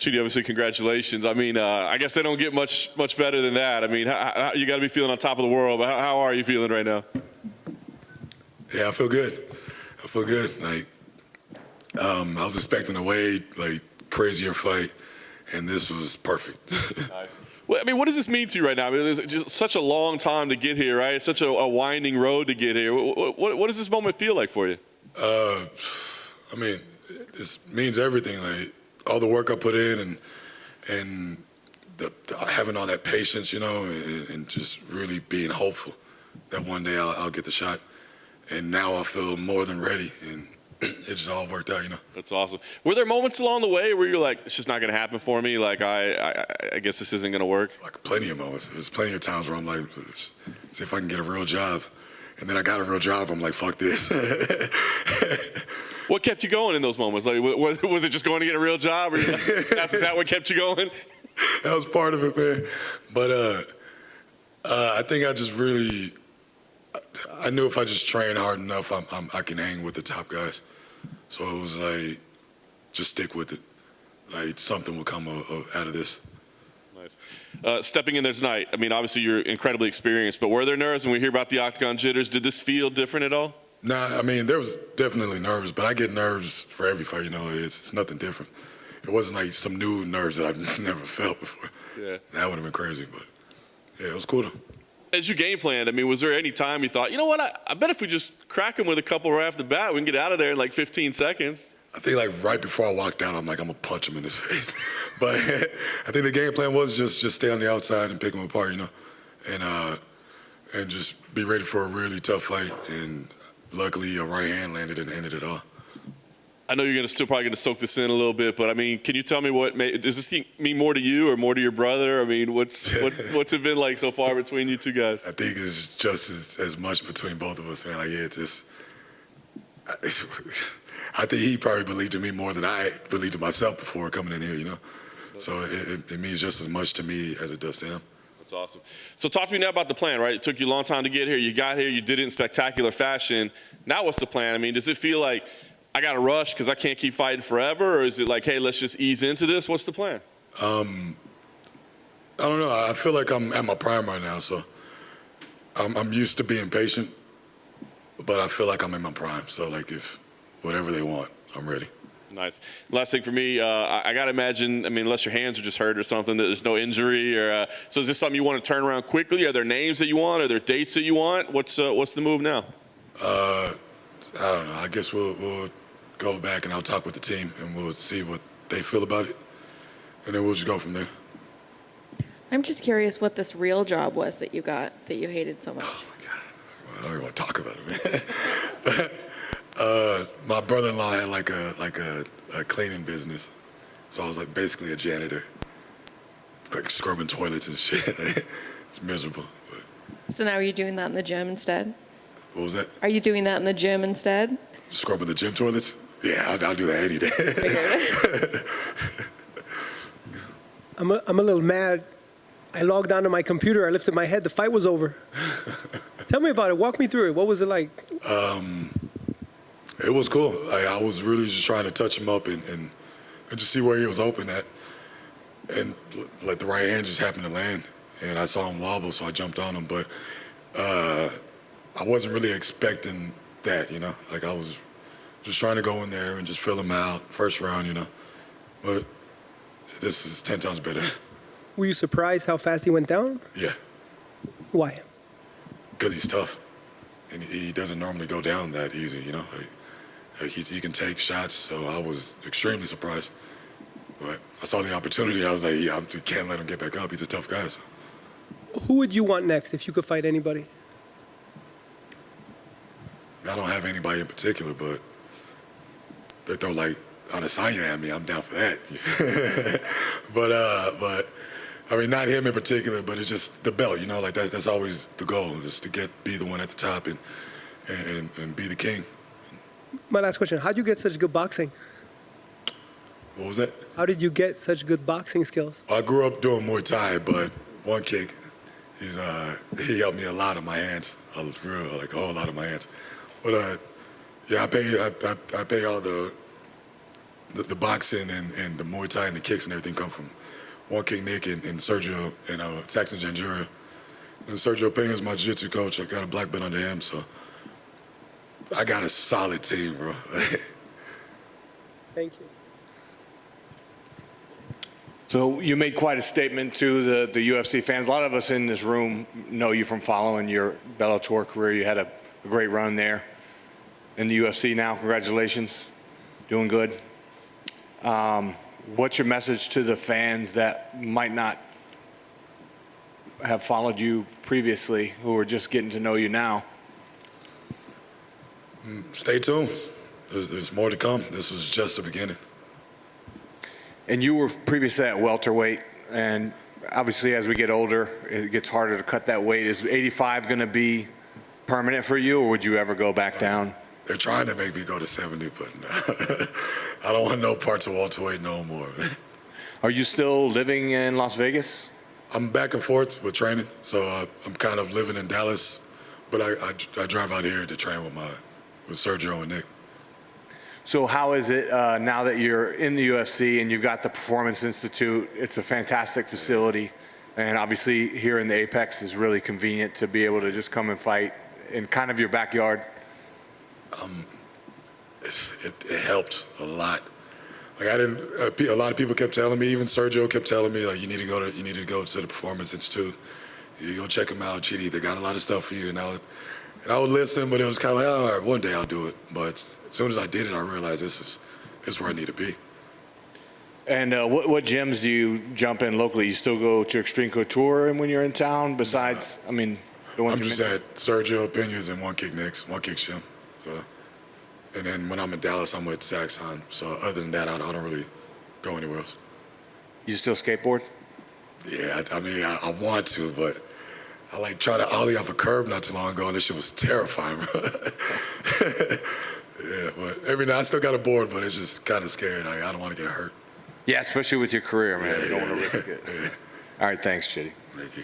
Chidi, obviously, congratulations. I mean, I guess they don't get much better than that. I mean, you got to be feeling on top of the world. But how are you feeling right now? Yeah, I feel good. I feel good. Like, I was expecting a way crazier fight, and this was perfect. Nice. Well, I mean, what does this mean to you right now? I mean, it's just such a long time to get here, right? It's such a winding road to get here. What does this moment feel like for you? I mean, this means everything. Like all the work I put in, and having all that patience, you know, and just really being hopeful that one day I'll get the shot. And now I feel more than ready, and it just all worked out, you know. That's awesome. Were there moments along the way where you're like, it's just not going to happen for me? Like, I guess this isn't going to work? Like plenty of moments. There's plenty of times where I'm like, let's see if I can get a real job. And then I got a real job. I'm like, fuck this. What kept you going in those moments? Like, was it just going to get a real job? Or that's what kept you going? That was part of it, man. But I think I just really, I knew if I just trained hard enough, I can hang with the top guys. So it was like, just stick with it. Like something will come out of this. Nice. Stepping in there tonight, I mean, obviously you're incredibly experienced, but were there nerves when we hear about the octagon jitters? Did this feel different at all? Nah, I mean, there was definitely nerves, but I get nerves for every fight, you know. It's nothing different. It wasn't like some new nerves that I've never felt before. Yeah. That would have been crazy, but yeah, it was cool though. As you game planned, I mean, was there any time you thought, you know what, I bet if we just crack him with a couple right off the bat, we can get out of there in like 15 seconds? I think like right before I walked out, I'm like, I'm gonna punch him in his face. But I think the game plan was just stay on the outside and pick him apart, you know, and just be ready for a really tough fight. And luckily, a right hand landed and ended it all. I know you're still probably going to soak this in a little bit, but I mean, can you tell me does this mean more to you or more to your brother? I mean, what's it been like so far between you two guys? I think it's just as much between both of us, man. Like, yeah, I think he probably believed in me more than I believed in myself before coming in here, you know? So it means just as much to me as it does to him. That's awesome. So talk to me now about the plan, right? It took you a long time to get here. You got here. You did it in spectacular fashion. Now what's the plan? I mean, does it feel like I got to rush because I can't keep fighting forever? Or is it like, hey, let's just ease into this? What's the plan? I don't know. I feel like I'm at my prime right now, so I'm used to being patient, but I feel like I'm in my prime. So, like, if whatever they want, I'm ready. Nice. Last thing for me, I got to imagine, I mean, unless your hands are just hurt or something, that there's no injury. So is this something you want to turn around quickly? Are there names that you want? Are there dates that you want? What's the move now? I don't know. I guess we'll go back and I'll talk with the team and we'll see what they feel about it. And then we'll just go from there. I'm just curious what this real job was that you got that you hated so much. Oh, my God. Well, I don't even want to talk about it, man. My brother-in-law had like a cleaning business. So I was like basically a janitor. Like scrubbing toilets and shit. It's miserable. But. So now are you doing that in the gym instead? What was that? Are you doing that in the gym instead? Scrubbing the gym toilets? Yeah, I'll do that any day. I'm a little mad. I logged onto my computer. I lifted my head. The fight was over. Tell me about it. Walk me through it. What was it like? It was cool. I was really just trying to touch him up and just see where he was open at. And like the right hand just happened to land. And I saw him wobble, so I jumped on him. But I wasn't really expecting that, you know? Like I was just trying to go in there and just fill him out, first round, you know? But this is 10 times better. Were you surprised how fast he went down? Yeah. Why? Because he's tough. And he doesn't normally go down that easy, you know? Like he can take shots, so I was extremely surprised. But I saw the opportunity. I was like, yeah, I can't let him get back up. He's a tough guy. So. Who would you want next if you could fight anybody? I don't have anybody in particular, but they throw like Adesanya at me, I'm down for that. but I mean, not him in particular, but it's just the belt, you know, like that's always the goal, is to be the one at the top and be the king. My last question, how'd you get such good boxing? What was that? How did you get such good boxing skills? I grew up doing Muay Thai, but one kick, he helped me a lot on my hands, a whole lot of my hands. But yeah, I pay all the the boxing and the Muay Thai and the kicks and everything come from One Kick Nick and Sergio and Saxon Janjura. And Sergio Pena's my jiu-jitsu coach. I got a black belt under him, so I got a solid team, bro. Thank you. So you made quite a statement to the UFC fans. A lot of us in this room know you from following your Bellator career. You had a great run there in the UFC now. Congratulations. Doing good. What's your message to the fans that might not have followed you previously, who are just getting to know you now? Stay tuned. There's more to come. This was just the beginning. And you were previously at welterweight, and obviously as we get older, it gets harder to cut that weight. Is 85 going to be permanent for you, or would you ever go back down? They're trying to make me go to 70, but I don't want no parts of welterweight no more. Are you still living in Las Vegas? I'm back and forth with training, so I'm kind of living in Dallas, but I drive out here to train with Sergio and Nick. So how is it now that you're in the UFC and you've got the Performance Institute? It's a fantastic facility, and obviously here in the Apex is really convenient to be able to just come and fight in kind of your backyard. It helped a lot. Like a lot of people kept telling me, even Sergio kept telling me, like, you need to go to the Performance Institute. You need to go check them out, Chidi. They got a lot of stuff for you. And I would listen, but it was kind of like, all right, one day I'll do it. But as soon as I did it, I realized this is where I need to be. And what gyms do you jump in locally? You still go to Extreme Couture when you're in town? Besides, I mean, the ones I'm just at Sergio Pena's and One Kick Nick's, One Kick Gym. So, and then when I'm in Dallas, I'm with Saxon. So other than that, I don't really go anywhere else. You still skateboard? Yeah, I mean, I want to, but I tried to ollie off a curb not too long ago, and this shit was terrifying, bro. Yeah, but every now I still got a board, but it's just kind of scared. I don't want to get hurt. Yeah, especially with your career, man. You don't want to risk it. Yeah. All right, thanks, Chidi. Thank you.